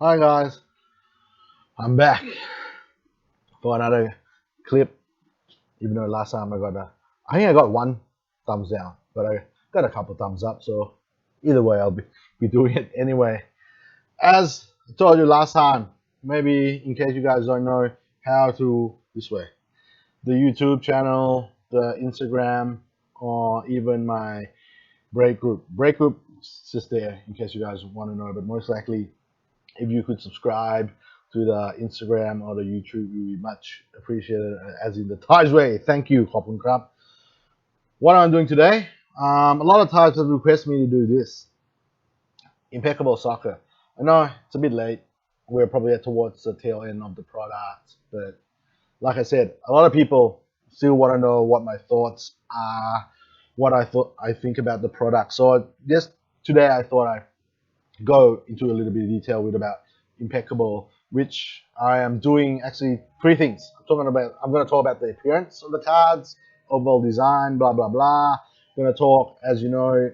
Hi guys, I'm back for another clip. Even though last time I think I got one thumbs down, but I got a couple thumbs up. So either way, I'll be doing it anyway. As I told you last time, maybe in case you guys don't know how to this way, the YouTube channel, the Instagram, or even my break group. Break group is just there in case you guys want to know. But most likely if you could subscribe to the Instagram or the YouTube, we would much appreciated. As in the Thai's way. Thank you, Khop Kun Krap. What I'm doing today, a lot of Thais have requested me to do this. Impeccable Soccer. I know it's a bit late. We're probably towards the tail end of the product, but like I said, a lot of people still want to know what my thoughts are, what I think about the product. So just today, I thought I'd go into a little bit of detail with about Impeccable, which I am doing actually three things. I'm going to talk about the appearance of the cards, overall design, blah blah blah. I'm going to talk, as you know,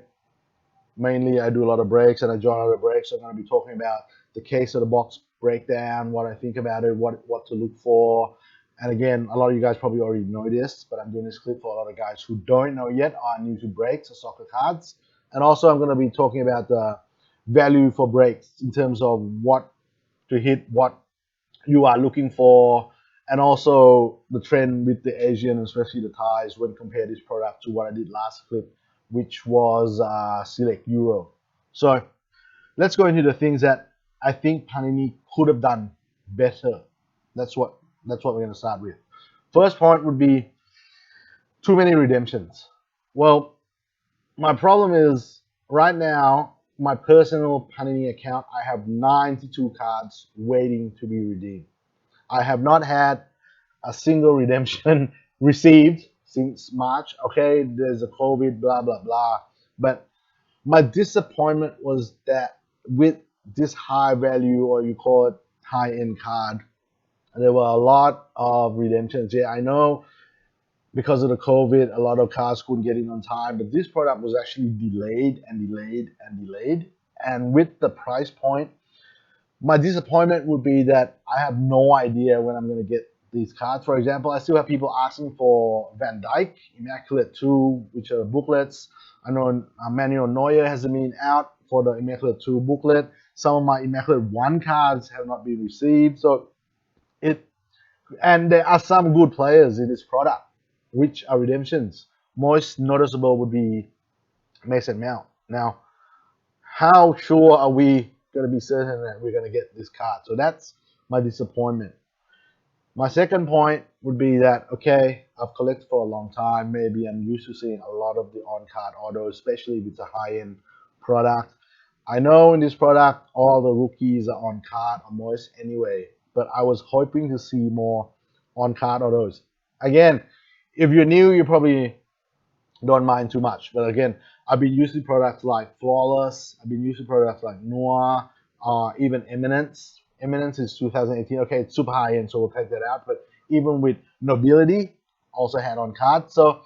mainly I do a lot of breaks and I join other breaks. So I'm going to be talking about the case of the box breakdown, what I think about it, what to look for. And again, a lot of you guys probably already know this, but I'm doing this clip for a lot of guys who don't know yet, are new to breaks or soccer cards. And also I'm going to be talking about the value for breaks in terms of what to hit, what you are looking for, and also the trend with the Asian, especially the Thais, when compare this product to what I did last clip, which was Select Euro. So let's go into the things that I think Panini could have done better. That's what we're going to start with. First point would be too many redemptions. Well, my problem is right now my personal Panini account, I have 92 cards waiting to be redeemed. I have not had a single redemption received since March. Okay, there's a COVID, blah blah blah. But my disappointment was that with this high value, or you call it high end card, there were a lot of redemptions. Yeah, I know because of the COVID, a lot of cars couldn't get in on time, but this product was actually delayed and delayed and delayed. And with the price point, my disappointment would be that I have no idea when I'm going to get these cards. For example, I still have people asking for Van Dyke, Immaculate 2, which are booklets. I know Manuel Neuer hasn't been out for the Immaculate 2 booklet. Some of my Immaculate 1 cards have not been received. So it, and there are some good players in this product, which are redemptions. Most noticeable would be Mason Mount. Now, how sure are we going to be certain that we're going to get this card? So that's my disappointment. My second point would be that, okay, I've collected for a long time. Maybe I'm used to seeing a lot of the on-card autos, especially if it's a high-end product. I know in this product, all the rookies are on card or most anyway, but I was hoping to see more on card autos. Again, if you're new, you probably don't mind too much. But again, I've been using products like Flawless. I've been using products like Noir, even Eminence. Eminence is 2018. Okay, it's super high end, so we'll take that out. But even with Nobility, also had on card. So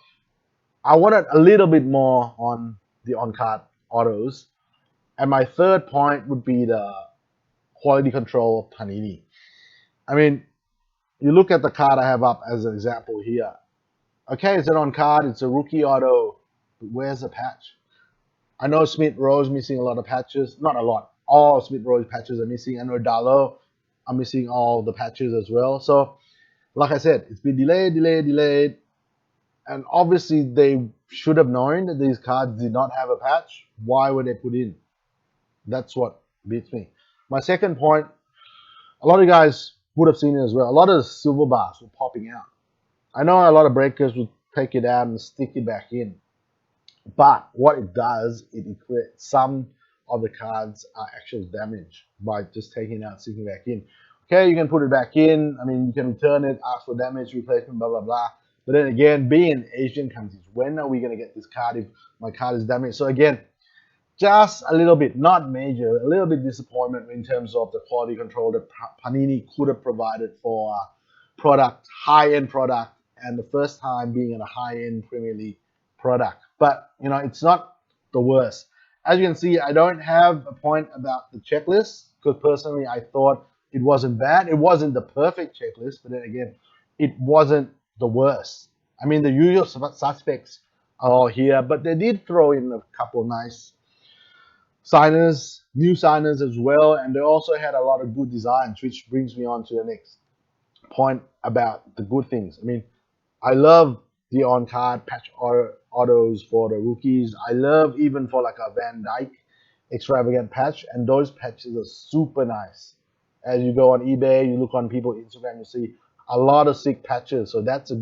I wanted a little bit more on the on card autos. And my third point would be the quality control of Panini. I mean, you look at the card I have up as an example here. Okay, it's an on card, it's a rookie auto, but where's the patch? I know Smith Rowe's missing a lot of patches. Not a lot. All Smith Rowe's patches are missing. I know Darlow are missing all the patches as well. So, like I said, it's been delayed, delayed, delayed. And obviously, they should have known that these cards did not have a patch. Why were they put in? That's what beats me. My second point, a lot of guys would have seen it as well. A lot of silver bars were popping out. I know a lot of breakers would take it out and stick it back in. But what it does, it creates some of the cards are actual damage by just taking it out, sticking it back in. Okay, you can put it back in. I mean, you can return it, ask for damage replacement, blah, blah, blah. But then again, being Asian countries, when are we going to get this card if my card is damaged? So again, just a little bit, not major, a little bit disappointment in terms of the quality control that Panini could have provided for a product, high-end product, and the first time being in a high-end Premier League product. But, it's not the worst. As you can see, I don't have a point about the checklist. because personally I thought it wasn't bad. It wasn't the perfect checklist, but then again, it wasn't the worst. I mean, the usual suspects are all here, but they did throw in a couple of nice signers, new signers as well, and they also had a lot of good designs, which brings me on to the next point about the good things. I mean, I love the on-card patch autos for the rookies. I love even for like a Van Dyke extravagant patch, and those patches are super nice. As you go on eBay, you look on people's Instagram, you see a lot of sick patches. So that's a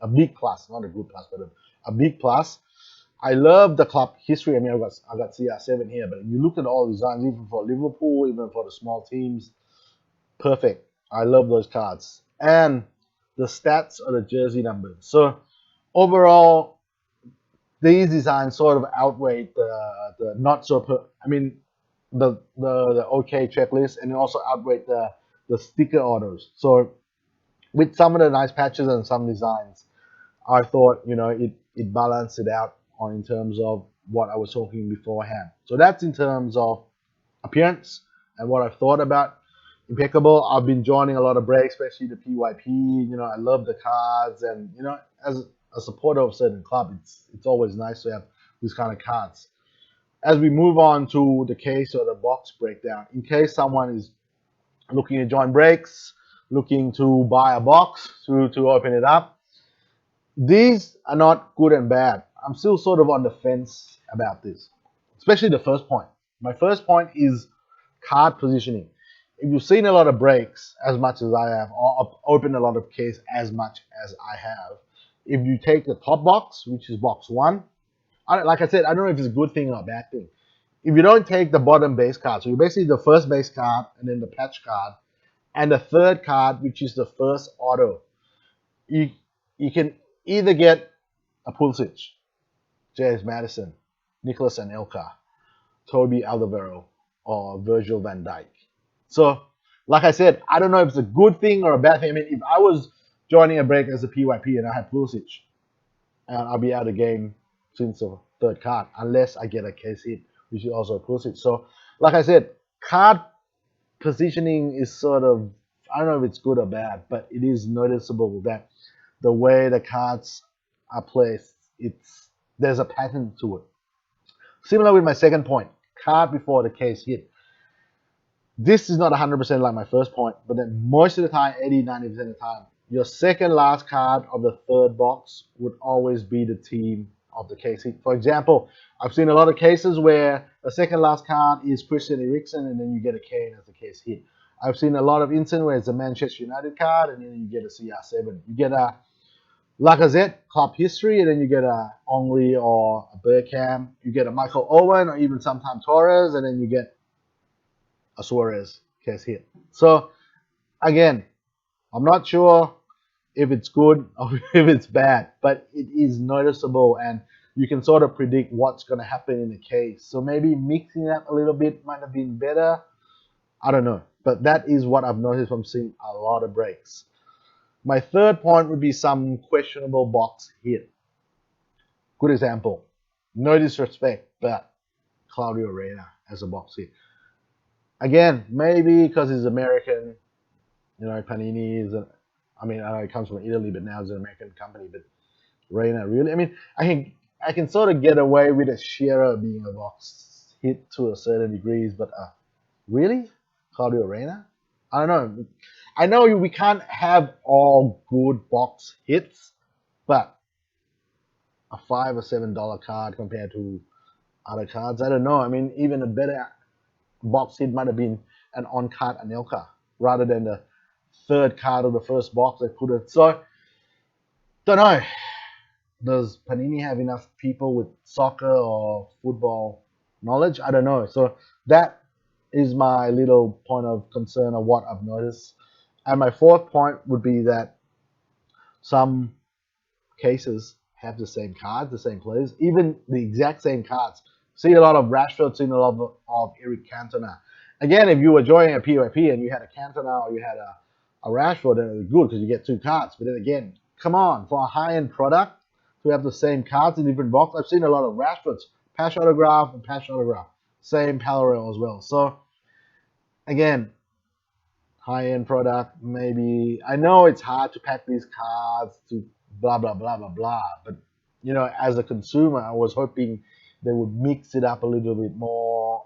big plus, not a good plus, but a big plus. I love the club history. I mean, I got CR7 here, but you look at all the designs, even for Liverpool, even for the small teams, perfect. I love those cards. And the stats are the jersey numbers. So overall, these designs sort of outweigh the not so I mean the okay checklist, and it also outweigh the sticker autos. So with some of the nice patches and some designs, I thought it balanced it out on in terms of what I was talking beforehand. So that's in terms of appearance and what I've thought about Impeccable. I've been joining a lot of breaks, especially the PYP. I love the cards, and as a supporter of a certain club, it's always nice to have these kind of cards. As we move on to the case or the box breakdown, in case someone is looking to join breaks, looking to buy a box to open it up, these are not good and bad. I'm still sort of on the fence about this, especially the first point. My first point is card positioning. If you've seen a lot of breaks as much as I have, or opened a lot of case as much as I have, if you take the top box, which is box one, like I said, I don't know if it's a good thing or a bad thing. If you don't take the bottom base card, so you're basically the first base card and then the patch card, and the third card, which is the first auto, you you can either get a Pulisic, James Madison, Nicholas Anelka, Toby Alderweireld, or Virgil van Dijk. So, like I said, I don't know if it's a good thing or a bad thing. I mean, if I was joining a break as a PYP and I had Pulisic, and I'll be out of the game since the third card, unless I get a case hit, which is also a Pulisic. So, like I said, card positioning is sort of, I don't know if it's good or bad, but it is noticeable that the way the cards are placed, there's a pattern to it. Similar with my second point, card before the case hit. This is not 100% like my first point, but then most of the time, 80-90% of the time, your second last card of the third box would always be the team of the case hit. For example, I've seen a lot of cases where the second last card is Christian Eriksen, and then you get a Kane as the case hit. I've seen a lot of instances where it's a Manchester United card, and then you get a CR7. You get a Lacazette club history, and then you get a Ongli or a Bergkamp. You get a Michael Owen, or even sometimes Torres, and then you get a Suarez case hit. So again, I'm not sure if it's good or if it's bad, but it is noticeable, and you can sort of predict what's going to happen in the case. So maybe mixing that a little bit might have been better. I don't know, but that is what I've noticed from seeing a lot of breaks. My third point would be some questionable box hit. Good example. No disrespect, but Claudio Reyna as a box hit. Again, maybe because he's American, Panini is I mean, I know it comes from Italy, but now it's an American company. But Reyna, really, I mean, I can sort of get away with a Shearer being a box hit to a certain degrees, but really, Claudio Reyna? I don't know. I know we can't have all good box hits, but a $5 or $7 card compared to other cards, I don't know. I mean, even a better box hit might have been an on-card Anelka rather than the third card of the first box they put it. So, don't know. Does Panini have enough people with soccer or football knowledge? I don't know. So that is my little point of concern of what I've noticed. And my fourth point would be that some cases have the same cards, the same players, even the exact same cards. See a lot of Rashford, seen a lot of Eric Cantona. Again, if you were joining a PYP and you had a Cantona or you had a Rashford, then it was good because you get two cards. But then again, come on, for a high-end product to have the same cards in different boxes, I've seen a lot of Rashfords, patch autograph and patch autograph. Same parallel as well. So Again, high-end product, maybe. I know it's hard to pack these cards to blah blah blah blah blah, but as a consumer, I was hoping they would mix it up a little bit more.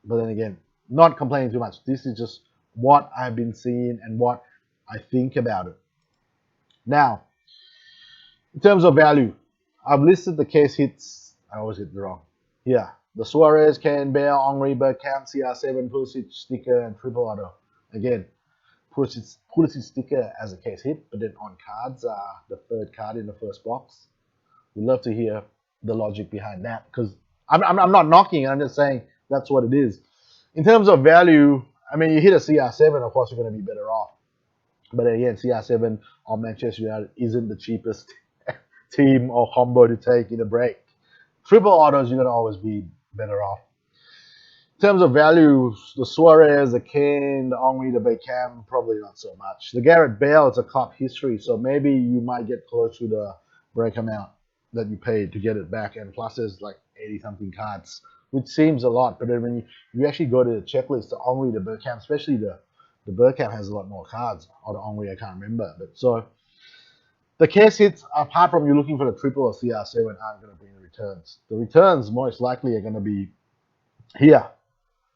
But then again, not complaining too much. This is just what I've been seeing and what I think about it. Now, in terms of value, I've listed the case hits. I always get it wrong. Here, the Suarez, Kane, Bale, Henri, Bergkamp, CR7, Pulisic sticker, and triple auto. Again, Pulisic sticker as a case hit, but then on cards, the third card in the first box. We'd love to hear the logic behind that because I'm not knocking it. I'm just saying that's what it is. In terms of value, I mean, you hit a CR7, of course, you're going to be better off. But again, CR7 on Manchester United isn't the cheapest team or combo to take in a break. Triple autos, you're going to always be better off. In terms of value, the Suarez, the Kane, the Henry, the Beckham, probably not so much. The Gareth Bale, it's a club history, so maybe you might get close to the break amount that you paid to get it back. And plus, there's like 80-something cards, which seems a lot. But then when you actually go to the checklist, the Henry, the Beckham, especially the Bergkamp has a lot more cards, or the Henry, I can't remember. But so the case hits, apart from you looking for the triple or CR7, aren't going to bring the returns. The returns most likely are going to be here.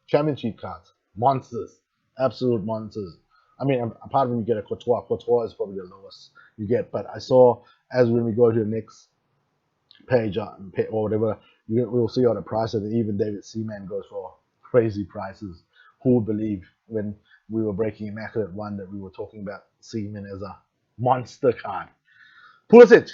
Championship cards, monsters, absolute monsters. I mean, apart from you get a Courtois is probably the lowest you get. But I saw as when we go to the next page or whatever, we'll see all the prices. And even David Seaman goes for crazy prices. Who would believe when we were breaking Immaculate One that we were talking about Seaman as a monster card? Pulisic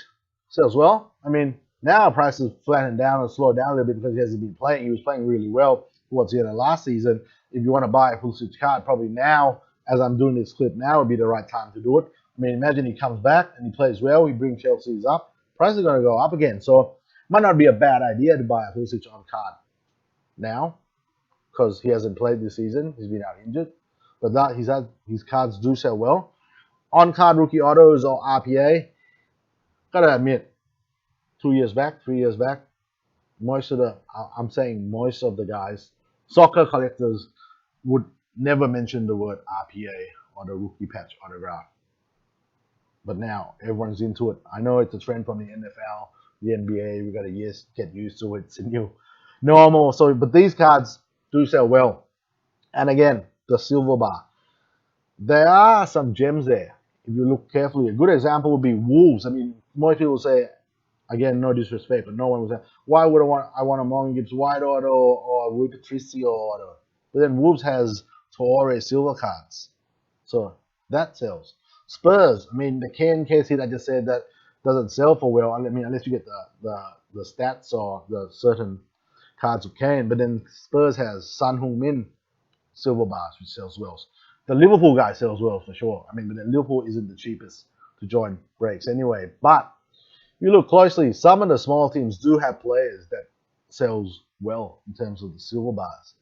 sells well. I mean, now prices flattened down and slowed down a little bit because he hasn't been playing. He was playing really well towards the end of last season. If you want to buy a Pulisic card, probably now, as I'm doing this clip now, would be the right time to do it. I mean, imagine he comes back and he plays well. He brings Chelsea's up. Prices are going to go up again. So it might not be a bad idea to buy a Pulisic on card now because he hasn't played this season. He's been out injured. But that his cards do sell well. On card rookie autos or RPA, gotta admit, 2 years back, 3 years back, most of the guys, soccer collectors, would never mention the word RPA or the rookie patch autograph. But now everyone's into it. I know it's a trend from the NFL, the NBA. We got to get used to it. It's a new normal. So, but these cards do sell well. And again, the silver bar. There are some gems there if you look carefully. A good example would be Wolves. I mean, most people say, again, no disrespect, but no one would say, why would I want a Morgan Gibbs white auto or a Rui Patricio auto? But then Wolves has Torres silver cards. So that sells. Spurs, I mean, the Kane case hit I just said that doesn't sell for well. I mean, unless you get the stats or the certain cards of Kane. But then Spurs has Son Heung-min silver bars, which sells well. The Liverpool guy sells well for sure. I mean, but then Liverpool isn't the cheapest to join breaks anyway. But if you look closely, some of the small teams do have players that sells well in terms of the silver bars.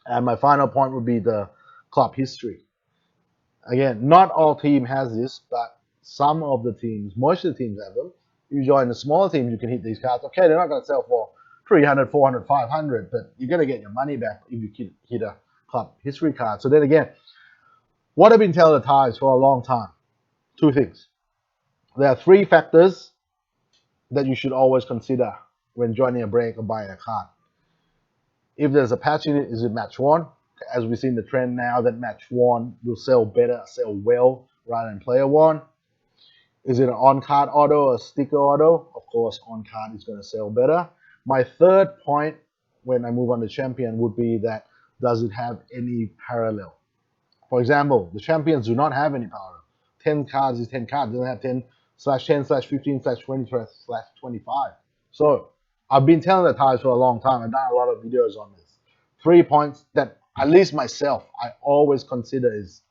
And my final point would be the club history. Again, not all team has this, but some of the teams, most of the teams have them. You join the smaller teams, you can hit these cards. Okay, they're not going to sell for 300, 400, 500, but you're going to get your money back if you hit a club history card. So then again, what I've been telling the Thais for a long time, two things. There are three factors that you should always consider when joining a break or buying a card. If there's a patch in it, is it match worn? As we've seen the trend now that match worn will sell better, sell well rather than player worn. Is it an on-card auto or sticker auto? Of course, on-card is going to sell better. My third point when I move on to champion would be that does it have any parallel? For example, the champions do not have any parallel. 10 cards is 10 cards. It doesn't have 10/10/15/20/25. So I've been telling the Thais for a long time. I've done a lot of videos on this. 3 points that at least myself I always consider is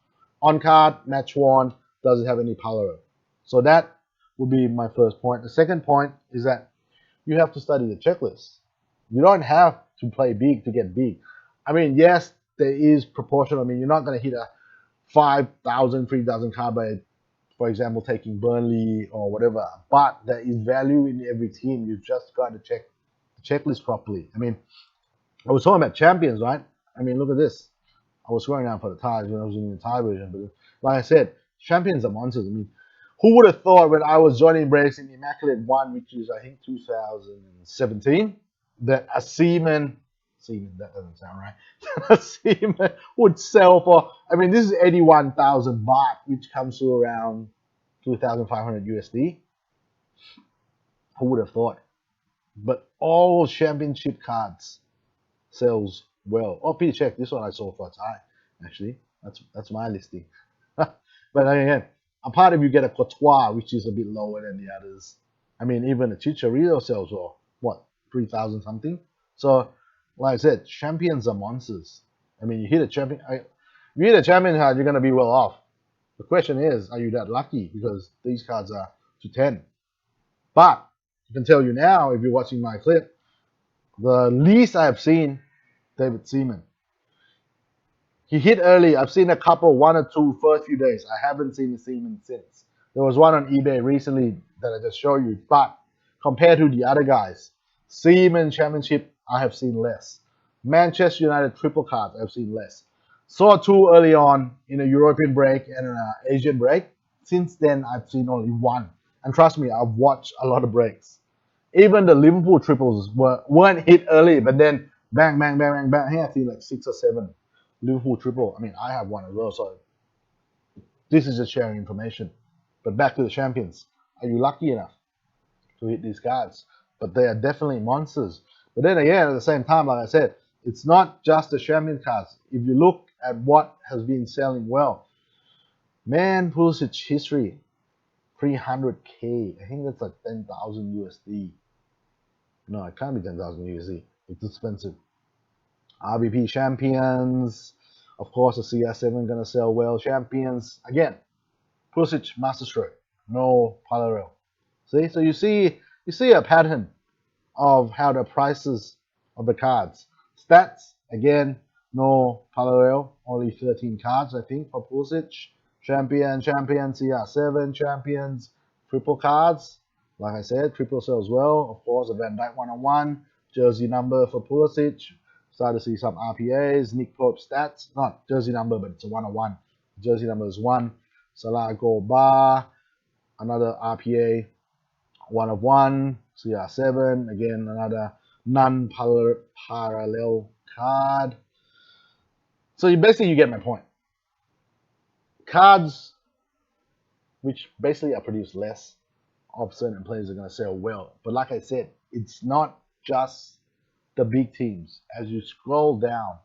on card, match worn, does it have any parallel? So that would be my first point. The second point is that you have to study the checklist. You don't have to play big to get big. I mean, yes, there is proportion. I mean, you're not going to hit a 5,000, 3,000 card by, for example, taking Burnley or whatever. But there is value in every team. You've just got to check the checklist properly. I mean, I was talking about champions, right? I mean, look at this. I was scrolling down for the ties when I was in the tie version, but like I said, champions are monsters. I mean, who would have thought when I was joining breaks in Immaculate 1, which is I think 2017, that a seaman, that doesn't sound right, a seaman would sell for, I mean, this is 81,000 baht, which comes to around 2,500 USD. Who would have thought? But all championship cards sells well. Oh, Peter, check this one I sold for a tie. Actually, that's my listing. But again, apart if you get a Courtois, which is a bit lower than the others. I mean, even a Chicharito sells for what 3,000 something. So, like I said, champions are monsters. I mean, you hit a champion. If you hit a champion card, you're gonna be well off. The question is, are you that lucky? Because these cards are to 10. But I can tell you now, if you're watching my clip, the least I have seen David Seaman. He hit early. I've seen a couple, one or two first few days. I haven't seen the Seaman since. There was one on eBay recently that I just showed you. But compared to the other guys, Seaman Championship, I have seen less. Manchester United triple cards, I've seen less. Saw two early on in a European break and an Asian break. Since then, I've seen only one. And trust me, I've watched a lot of breaks. Even the Liverpool triples weren't hit early, but then bang, bang, bang, bang, bang. Here I see like 6 or 7 Liverpool triple. I mean, I have one as well, so this is just sharing information. But back to the champions. Are you lucky enough to hit these cards? But they are definitely monsters. But then again, at the same time, like I said, it's not just the champion cards. If you look at what has been selling well, man, Pulisic history, 300K. I think that's like 10,000 USD. No, it can't be 10,000 USD. It's expensive. RBP champions. Of course, the CR7 gonna sell well. Champions again. Pulisic masterstroke. No parallel. See, so you see a pattern of how the prices of the cards. Stats again. No parallel. Only 13 cards I think for Pulisic. Champion, CR7 champions. Triple cards. Like I said, triple sells well. Of course, a Van Dijk 1-on-1. Jersey number for Pulisic. Start to see some RPAs. Nick Pope stats. Not jersey number, but it's a 1-on-1. Jersey number is 1. Salah Gold Bar. Another RPA. 1-of-1. CR7. Again, another non-parallel card. So you get my point. Cards which basically are produced less of certain players are going to sell well. But like I said, it's not just the big teams. As you scroll down,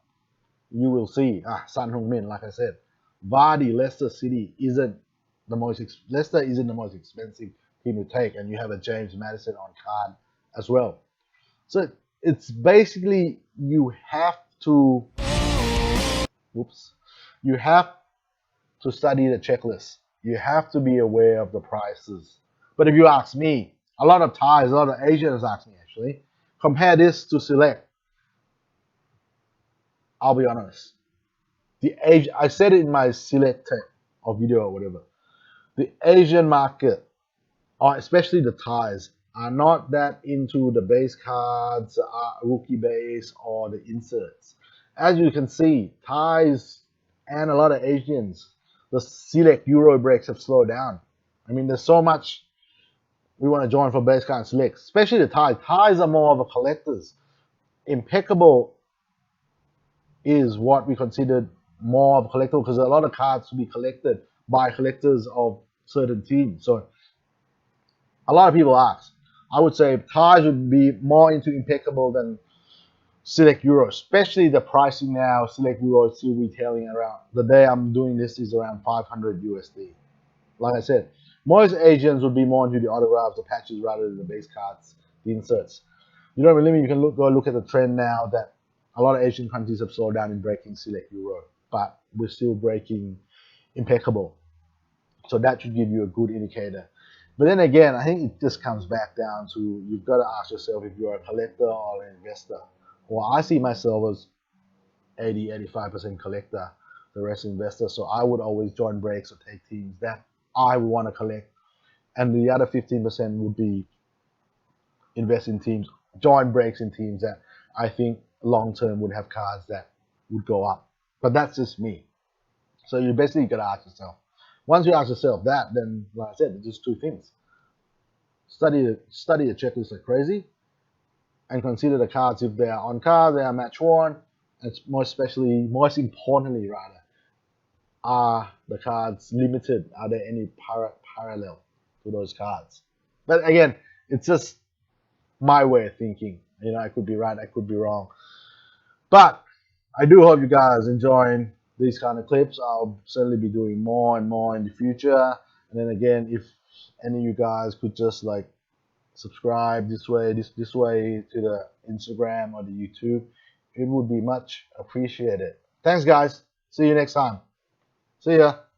you will see Son Heung-min. Like I said, Vardy, Leicester City isn't the most expensive team to take, and you have a James Maddison on card as well. So it's basically you have to study the checklist. You have to be aware of the prices. But if you ask me, a lot of Thais, a lot of Asians ask me actually, compare this to Select. I'll be honest. I said it in my Select tech or video or whatever. The Asian market, or especially the Thais, are not that into the base cards, rookie base, or the inserts. As you can see, Thais and a lot of Asians, the Select Euro breaks have slowed down. I mean, there's so much we want to join for base card and Select, especially the Thais. Thais are more of a collectors. Impeccable is what we consider more of a collectible because a lot of cards to be collected by collectors of certain teams. So a lot of people ask. I would say Thais would be more into Impeccable than Select Euro, especially the pricing now. Select Euro is still retailing around, the day I'm doing this is around 500 USD. Like I said, most Asians would be more into the autographs, the patches rather than the base cards, the inserts. You don't really mean you can go look at the trend now that a lot of Asian countries have slowed down in breaking Select Euro, but we're still breaking Impeccable. So that should give you a good indicator. But then again, I think it just comes back down to you've got to ask yourself if you're a collector or an investor. Well, I see myself as 80-85% collector, the rest investor. So I would always join breaks or take teams that I would want to collect. And the other 15% would be invest in teams, join breaks in teams that I think long term would have cards that would go up. But that's just me. So you basically gotta ask yourself. Once you ask yourself that, then like I said, it's just two things. Study the checklist like crazy, and consider the cards if they are on card, they are match worn, and most importantly rather, are the cards limited? Are there any parallel to those cards? But again, it's just my way of thinking. You know, I could be right, I could be wrong. But I do hope you guys enjoying these kind of clips. I'll certainly be doing more and more in the future. And then again, if any of you guys could just like subscribe this way to the Instagram or the YouTube, it would be much appreciated. Thanks guys. See you next time. See ya.